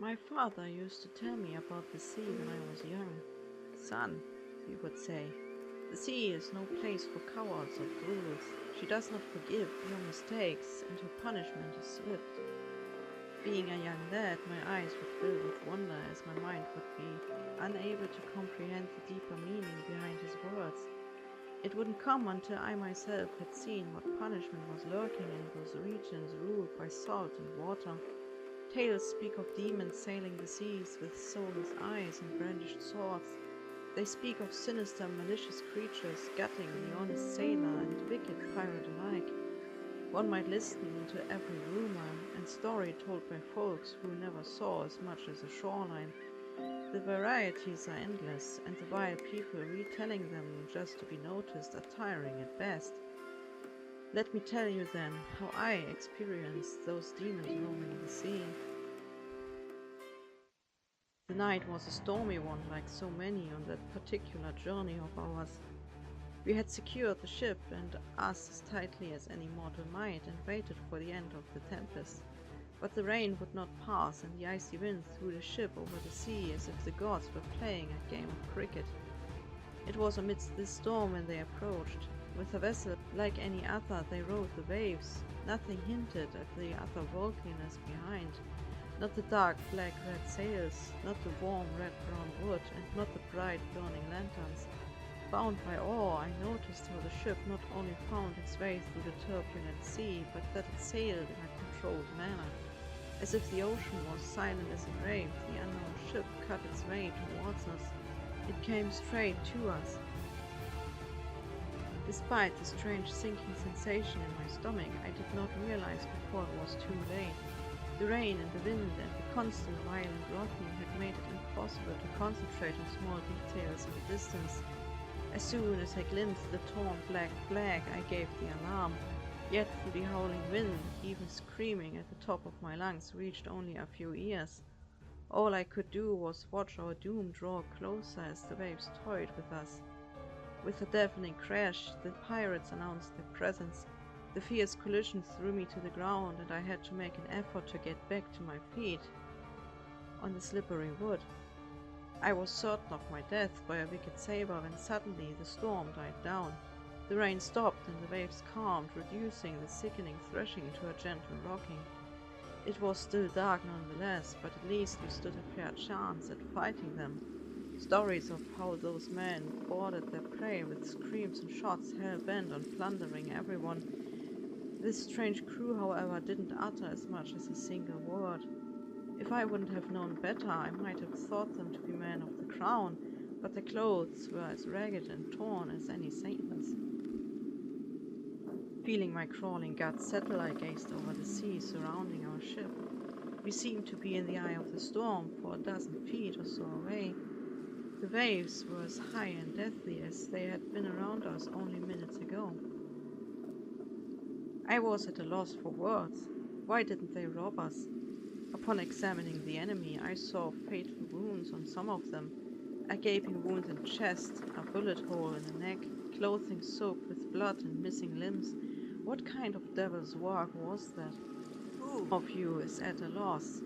My father used to tell me about the sea when I was young. Son, he would say, the sea is no place for cowards or fools. She does not forgive your mistakes, and your punishment is swift. Being a young lad, my eyes would fill with wonder as my mind would be unable to comprehend the deeper meaning behind his words. It wouldn't come until I myself had seen what punishment was lurking in those regions ruled by salt and water. Tales speak of demons sailing the seas with soulless eyes and brandished swords. They speak of sinister, malicious creatures gutting the honest sailor and wicked pirate alike. One might listen to every rumor and story told by folks who never saw as much as a shoreline. The varieties are endless, and the vile people retelling them just to be noticed are tiring at best. Let me tell you then how I experienced those demons roaming the sea. The night was a stormy one, like so many on that particular journey of ours. We had secured the ship and us as tightly as any mortal might, and waited for the end of the tempest. But the rain would not pass, and the icy wind threw the ship over the sea as if the gods were playing a game of cricket. It was amidst this storm when they approached. With a vessel like any other, they rode the waves. Nothing hinted at the utter bulkiness behind. Not the dark black-red sails, not the warm red-brown wood, and not the bright burning lanterns. Bound by awe, I noticed how the ship not only found its way through the turbulent sea, but that it sailed in a controlled manner. As if the ocean was silent as a grave, the unknown ship cut its way towards us. It came straight to us. Despite the strange sinking sensation in my stomach, I did not realize before it was too late. The rain and the wind and the constant violent rocking had made it impossible to concentrate on small details in the distance. As soon as I glimpsed the torn black flag, I gave the alarm. Yet through the howling wind, even screaming at the top of my lungs reached only a few ears. All I could do was watch our doom draw closer as the waves toyed with us. With a deafening crash, the pirates announced their presence. The fierce collision threw me to the ground, and I had to make an effort to get back to my feet on the slippery wood. I was certain of my death by a wicked saber when suddenly the storm died down. The rain stopped and the waves calmed, reducing the sickening threshing to a gentle rocking. It was still dark nonetheless, but at least we stood a fair chance at fighting them. Stories of how those men boarded their prey with screams and shots, hell-bent on plundering everyone. This strange crew, however, didn't utter as much as a single word. If I wouldn't have known better, I might have thought them to be men of the crown, but their clothes were as ragged and torn as any saint's. Feeling my crawling guts settle, I gazed over the sea surrounding our ship. We seemed to be in the eye of the storm, for a dozen feet or so away. The waves were as high and deathly as they had been around us only minutes ago. I was at a loss for words. Why didn't they rob us? Upon examining the enemy, I saw fateful wounds on some of them. A gaping wound in the chest, a bullet hole in the neck, clothing soaked with blood and missing limbs. What kind of devil's work was that? Who of you is at a loss?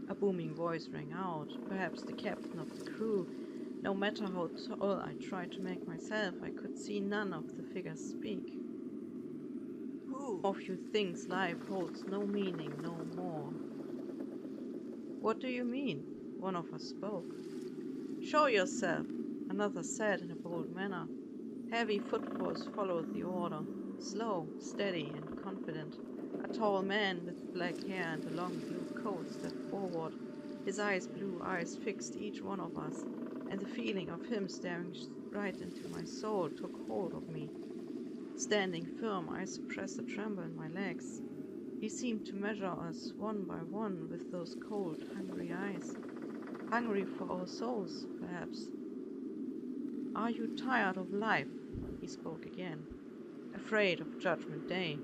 A booming voice rang out, perhaps the captain of the crew. No matter how tall I tried to make myself, I could see none of the figures speak. Who of you thinks life holds no meaning no more? What do you mean? One of us spoke. Show yourself, another said in a bold manner. Heavy footfalls followed the order, slow, steady, and confident. A tall man with black hair and a long blue coat stepped forward. His blue eyes fixed each one of us, and the feeling of him staring right into my soul took hold of me. Standing firm, I suppressed a tremble in my legs. He seemed to measure us one by one with those cold, hungry eyes. Hungry for our souls, perhaps. Are you tired of life? He spoke again. Afraid of Judgment Day?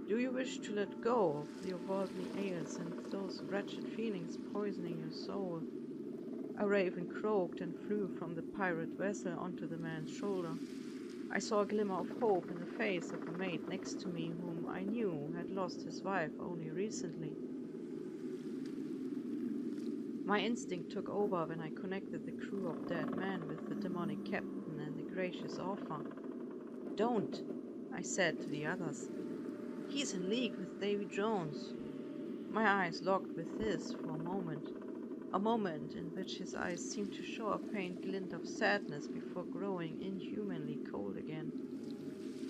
Do you wish to let go of your worldly ails and those wretched feelings poisoning your soul? A raven croaked and flew from the pirate vessel onto the man's shoulder. I saw a glimmer of hope in the face of a mate next to me whom I knew had lost his wife only recently. My instinct took over when I connected the crew of dead men with the demonic captain and the gracious offer. "Don't," I said to the others. "He's in league with Davy Jones." My eyes locked with his for a moment in which his eyes seemed to show a faint glint of sadness before growing inhumanly cold again.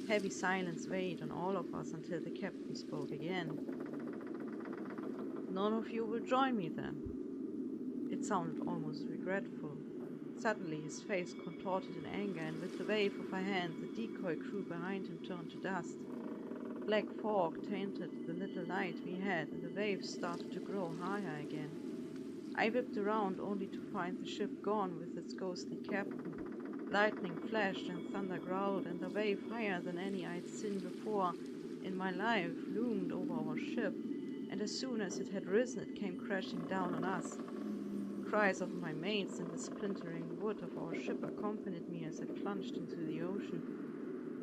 Heavy silence weighed on all of us until the captain spoke again. "None of you will join me then?" It sounded almost regretful. Suddenly his face contorted in anger, and with a wave of a hand the decoy crew behind him turned to dust. Black fog tainted the little light we had, and the waves started to grow higher again. I whipped around only to find the ship gone with its ghostly captain. Lightning flashed and thunder growled, and a wave higher than any I'd seen before in my life loomed over our ship, and as soon as it had risen it came crashing down on us. Cries of my mates and the splintering wood of our ship accompanied me as I plunged into the ocean.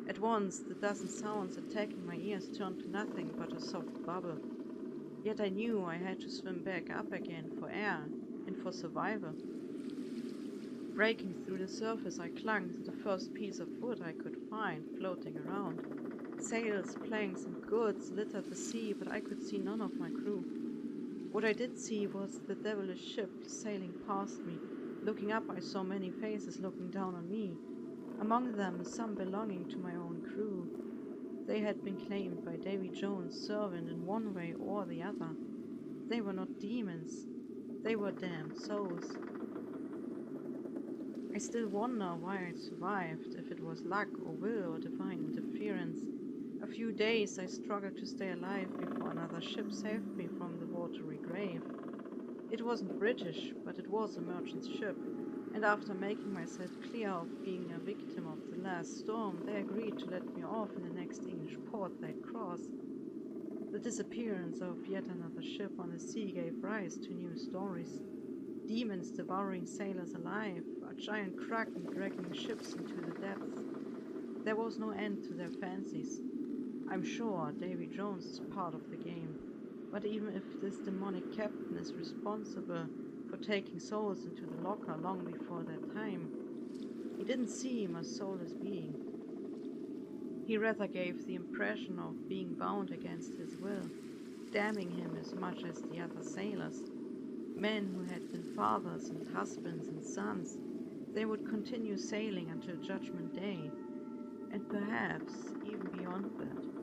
At once the dozen sounds attacking my ears turned to nothing but a soft bubble. Yet I knew I had to swim back up again for air and for survival. Breaking through the surface, I clung to the first piece of wood I could find floating around. Sails, planks, and goods littered the sea, but I could see none of my crew. What I did see was the devilish ship sailing past me. Looking up, I saw many faces looking down on me. Among them, some belonging to my own crew. They had been claimed by Davy Jones' servant in one way or the other. They were not demons. They were damned souls. I still wonder why I survived, if it was luck or will or divine interference. A few days I struggled to stay alive before another ship saved me from the watery grave. It wasn't British, but it was a merchant ship, and after making myself clear of being a victim of the last storm, they agreed to let me off in the next English port they'd cross. The disappearance of yet another ship on the sea gave rise to new stories. Demons devouring sailors alive, a giant kraken dragging ships into the depths. There was no end to their fancies. I'm sure Davy Jones is part of the game, but even if this demonic captain is responsible for taking souls into the locker long before that time, he didn't seem a soulless being. He rather gave the impression of being bound against his will, damning him as much as the other sailors. Men who had been fathers and husbands and sons, they would continue sailing until Judgment Day, and perhaps even beyond that.